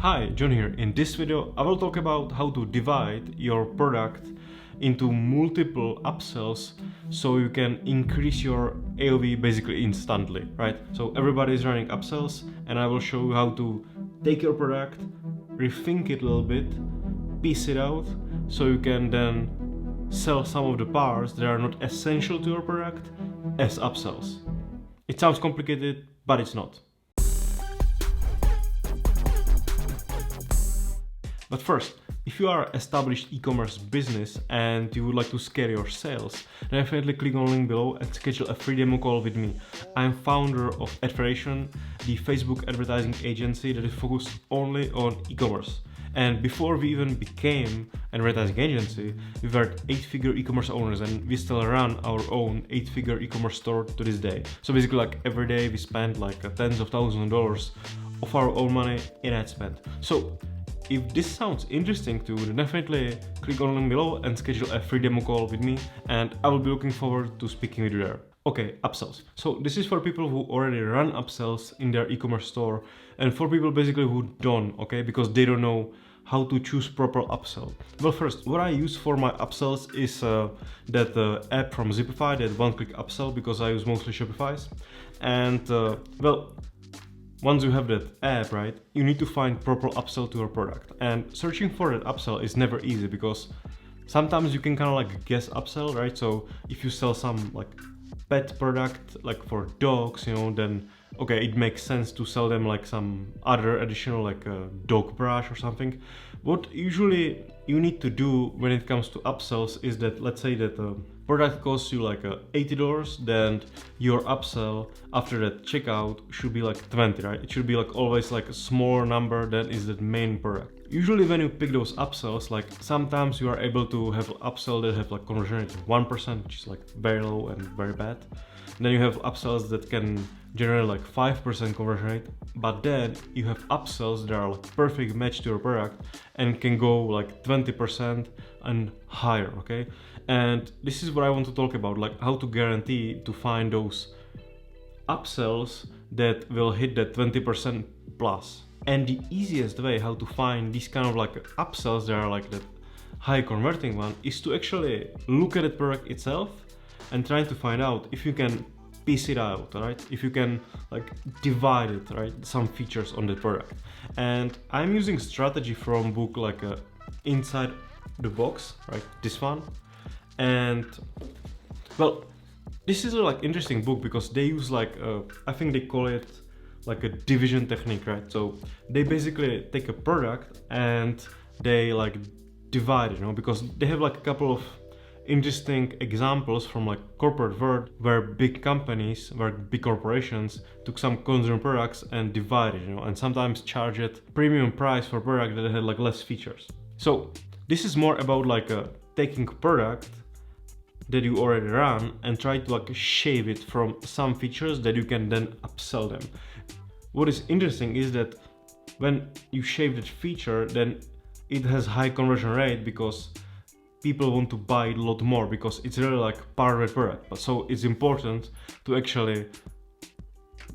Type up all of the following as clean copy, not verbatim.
Hi, John here. In this video, I will talk about how to divide your product into multiple upsells so you can increase your AOV basically instantly, right? So everybody is running upsells and I will show you how to take your product, rethink it a little bit, piece it out so you can then sell some of the parts that are not essential to your product as upsells. It sounds complicated, but it's not. But first, if you are an established e-commerce business and you would like to scale your sales, then definitely click on the link below and schedule a free demo call with me. I'm founder of Adferation, the Facebook advertising agency that is focused only on e-commerce. And before we even became an advertising agency, we were 8-figure e-commerce owners and we still run our own 8-figure e-commerce store to this day. So basically like every day we spend like tens of thousands of dollars of our own money in ad spend. So if this sounds interesting to you, then definitely click on the link below and schedule a free demo call with me and I will be looking forward to speaking with you there. Okay, upsells. So this is for people who already run upsells in their e-commerce store and for people basically who don't, okay, because they don't know how to choose proper upsell. Well, first, what I use for my upsells is that app from Zipify, that one-click upsell, because I use mostly Shopify's. And well, once you have that app, right, you need to find proper upsell to your product. And searching for that upsell is never easy because sometimes you can kind of like guess upsell, right? So if you sell some like pet product, like for dogs, you know, then okay, it makes sense to sell them like some other additional like a dog brush or something. What usually you need to do when it comes to upsells is that, let's say that a product costs you like $80, then your upsell after that checkout should be like 20, right? It should be like always like a smaller number than is the main product. Usually when you pick those upsells, like sometimes you are able to have upsell that have like conversion rate of 1%, which is like very low and very bad. And then you have upsells that can generate like 5% conversion rate, but then you have upsells that are like perfect match to your product and can go like 20% and higher, okay? And this is what I want to talk about, like how to guarantee to find those upsells that will hit that 20% plus. And the easiest way how to find these kind of like upsells that are like that high converting one is to actually look at the product itself and trying to find out if you can piece it out, right? If you can like divide it, right? Some features on the product. And I'm using strategy from book like Inside the Box, right? This one. And well, this is a like interesting book because they use like I think they call it like a division technique, right? So they basically take a product and they like divide it, you know, because they have like a couple of interesting examples from like corporate world where big companies, where big corporations took some consumer products and divided, you know, and sometimes charge it premium price for product that had like less features. So this is more about like taking product that you already run and try to like shave it from some features that you can then upsell them. What is interesting is that when you shave that feature, then it has high conversion rate because people want to buy it a lot more because it's really like part of the product. But so it's important to actually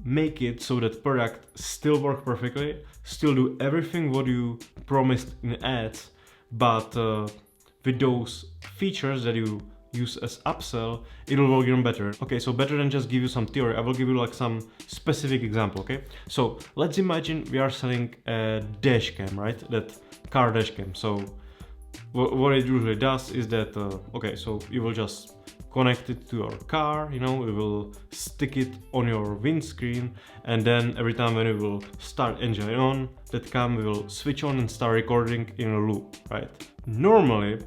make it so that product still work perfectly, still do everything what you promised in ads, but with those features that you use as upsell, it will work even better. Okay, so better than just give you some theory, I will give you like some specific example, okay? So let's imagine we are selling a dash cam, right? That car dash cam. So what it usually does is that, okay, so you will just connect it to your car, you know, we will stick it on your windscreen, and then every time when you will start engine on, that cam will switch on and start recording in a loop, right? Normally,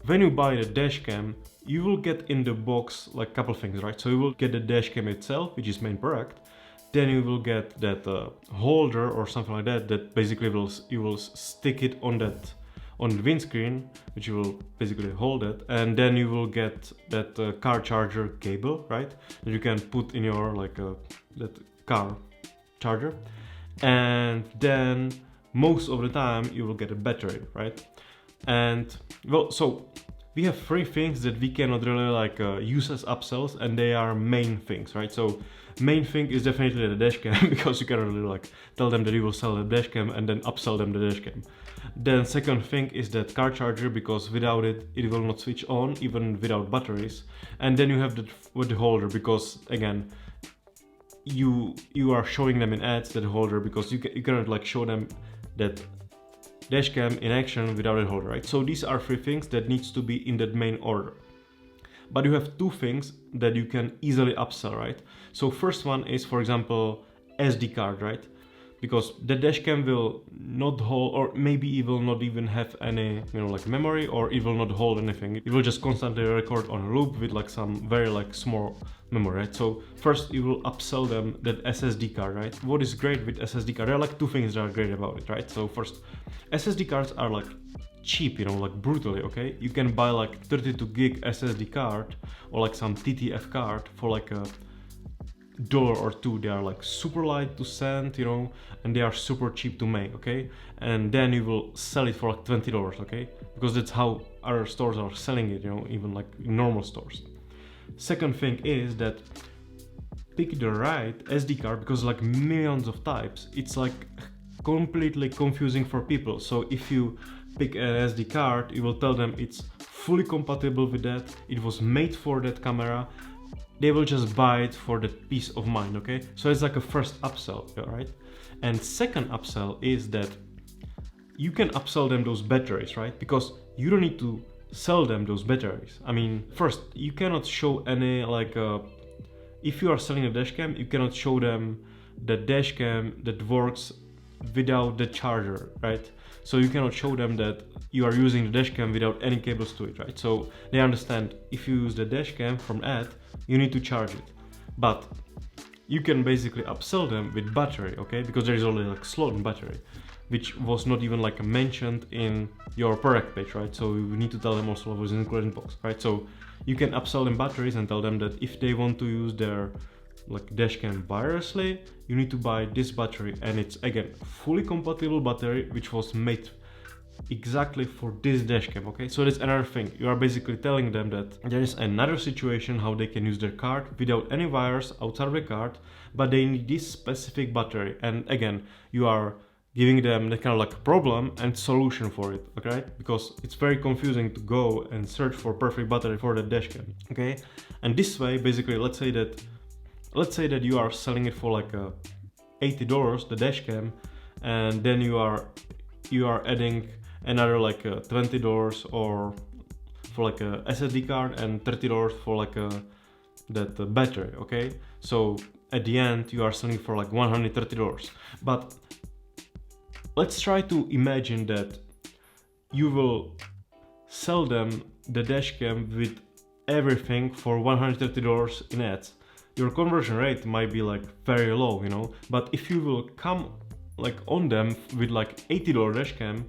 when you buy the dash cam, you will get in the box like a couple things, right? So you will get the dash cam itself, which is main product. Then you will get that holder or something like that, that basically you will stick it on the windscreen, which you will basically hold it, and then you will get that car charger cable, right, that you can put in your like that car charger, and then most of the time you will get a battery, right? And well, so we have three things that we cannot really like use as upsells, and they are main things, right? So main thing is definitely the dash cam because you cannot really like tell them that you will sell the dash cam and then upsell them the dash cam. Then second thing is that car charger, because without it, it will not switch on even without batteries. And then you have that with the holder, because again, you are showing them in ads that holder, because you cannot like show them that dash cam in action without a holder, right? So these are three things that needs to be in that main order. But you have two things that you can easily upsell, right? So first one is, for example, SD card, right? Because the dash cam will not hold, or maybe it will not even have any, like memory, or it will not hold anything. It will just constantly record on a loop with like some very like small memory, right? So first you will upsell them that SSD card, right? What is great with SSD card? There are like two things that are great about it, right? So first, SSD cards are like cheap, like brutally, okay? You can buy like 32 gig SSD card or like some TTF card for like $1 or $2. They are like super light to send, and they are super cheap to make, okay? And then you will sell it for like $20, okay? Because that's how other stores are selling it, even like normal stores. Second thing is that pick the right SD card, because like millions of types, it's like completely confusing for people. So if you pick an SD card, you will tell them it's fully compatible with that, it was made for that camera, they will just buy it for that peace of mind, okay? So it's like a first upsell, right? And second upsell is that you can upsell them those batteries, right? Because you don't need to sell them those batteries. I mean, first, you cannot show any like if you are selling a dash cam, you cannot show them the dash cam that works without the charger, right? So you cannot show them that you are using the dash cam without any cables to it, right? So they understand if you use the dash cam from ad, you need to charge it. But you can basically upsell them with battery, okay? Because there is only like slot in battery, which was not even like mentioned in your product page, right? So you need to tell them also what was included in the box, right? So you can upsell them batteries and tell them that if they want to use their like dash cam wirelessly, you need to buy this battery, and it's again fully compatible battery which was made exactly for this dash cam, okay? So that's another thing. You are basically telling them that there is another situation how they can use their card without any wires outside of the card, but they need this specific battery. And again, you are giving them the kind of like problem and solution for it, okay? Because it's very confusing to go and search for perfect battery for the dash cam, okay? And this way, basically, let's say that you are selling it for like $80, the dash cam, and then you are adding another like $20 or for like a SSD card, and $30 for like that battery, okay? So at the end you are selling for like $130. But let's try to imagine that you will sell them the dash cam with everything for $130 in ads. Your conversion rate might be like very low, but if you will come like on them with like $80 dash cam,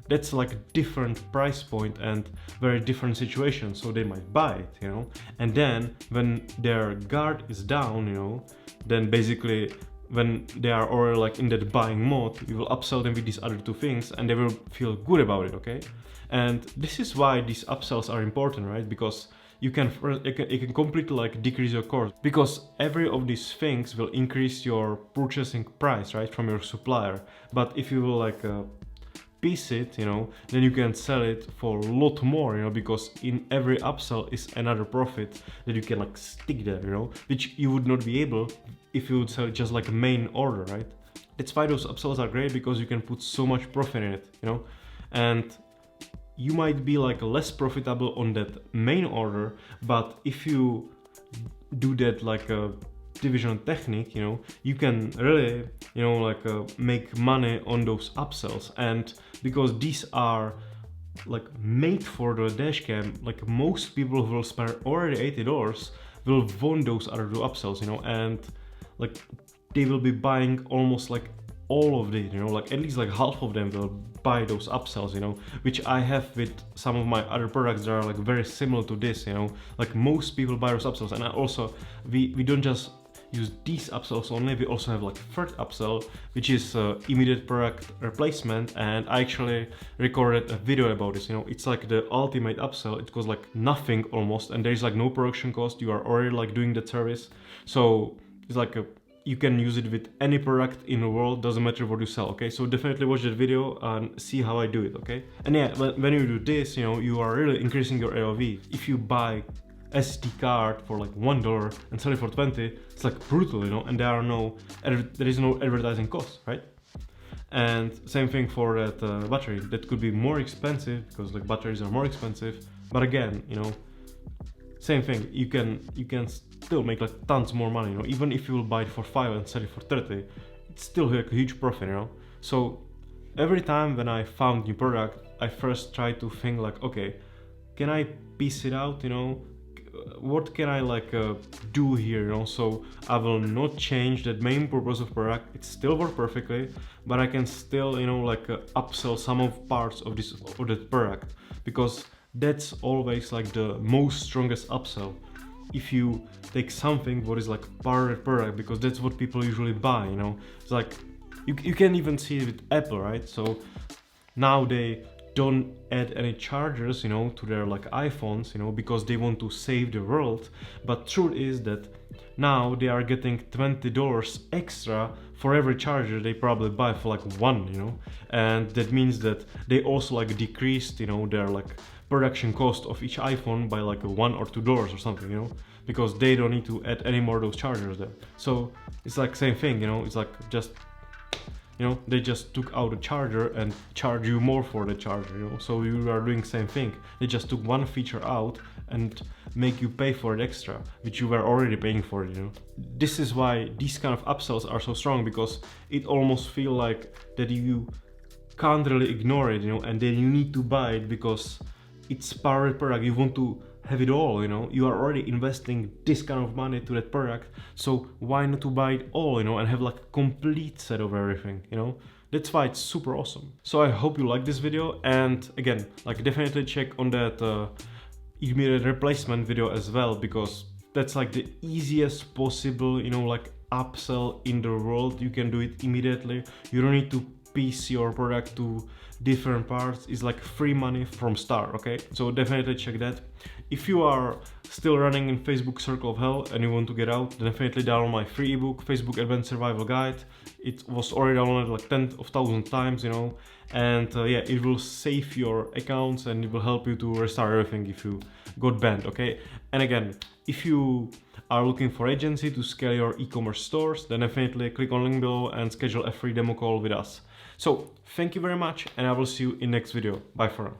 that's like a different price point and very different situation, so they might buy it, and then when their guard is down, then basically when they are already like in that buying mode, you will upsell them with these other two things and they will feel good about it, okay? And this is why these upsells are important, right? Because you can completely like decrease your cost, because every of these things will increase your purchasing price, right, from your supplier. But if you will like piece it, then you can sell it for a lot more, because in every upsell is another profit that you can like stick there, which you would not be able if you would sell just like a main order, right? That's why those upsells are great, because you can put so much profit in it, and you might be like less profitable on that main order, but if you do that like a division technique, you can really, make money on those upsells. And because these are like made for the dash cam, like most people who will spend already $80 will want those other two upsells, and like they will be buying almost like all of it, like at least like half of them will buy those upsells, which I have with some of my other products that are like very similar to this, like most people buy those upsells. And I also, we don't just use these upsells only, we also have like third upsell, which is immediate product replacement, and I actually recorded a video about this. It's like the ultimate upsell. It costs like nothing almost, and there is like no production cost. You are already like doing the service, so it's like you can use it with any product in the world, doesn't matter what you sell, okay? So definitely watch that video and see how I do it, okay? And yeah, when you do this, you are really increasing your AOV. If you buy SD card for like $1 and sell it for 20, it's like brutal, and there is no advertising cost, right? And same thing for that battery. That could be more expensive because like batteries are more expensive, but again, same thing. You can still make like tons more money, even if you will buy it for 5 and sell it for 30, it's still like a huge profit, So every time when I found new product, I first try to think like, okay, can I piece it out, what can I do here, so I will not change that main purpose of product. It still works perfectly, but I can still upsell some of parts of that product, because that's always like the most strongest upsell. If you take something what is like part of the product, because that's what people usually buy, it's like you can even see it with Apple, right? So now they don't add any chargers, to their like iPhones, because they want to save the world. But truth is that now they are getting $20 extra for every charger they probably buy for like one, and that means that they also like decreased, their like production cost of each iPhone by like $1 or $2 or something, because they don't need to add any more of those chargers there. So it's like same thing, it's like just they just took out a charger and charge you more for the charger, so you are doing same thing. They just took one feature out and make you pay for it extra, which you were already paying for it, This is why these kind of upsells are so strong, because it almost feel like that you can't really ignore it, and then you need to buy it because it's part of the product. You want to have it all, you are already investing this kind of money to that product, so why not to buy it all, and have like a complete set of everything, That's why it's super awesome. So I hope you like this video, and again, like definitely check on that immediate replacement video as well, because that's like the easiest possible, like upsell in the world. You can do it immediately. You don't need to piece your product to different parts. Is like free money from start, okay? So definitely check that. If you are still running in Facebook Circle of Hell and you want to get out, then definitely download my free ebook, Facebook Advanced Survival Guide. It was already downloaded like 10,000 times, and yeah, it will save your accounts and it will help you to restart everything if you got banned, okay? And again, if you are looking for agency to scale your e-commerce stores, then definitely click on link below and schedule a free demo call with us. So thank you very much, and I will see you in next video. Bye for now.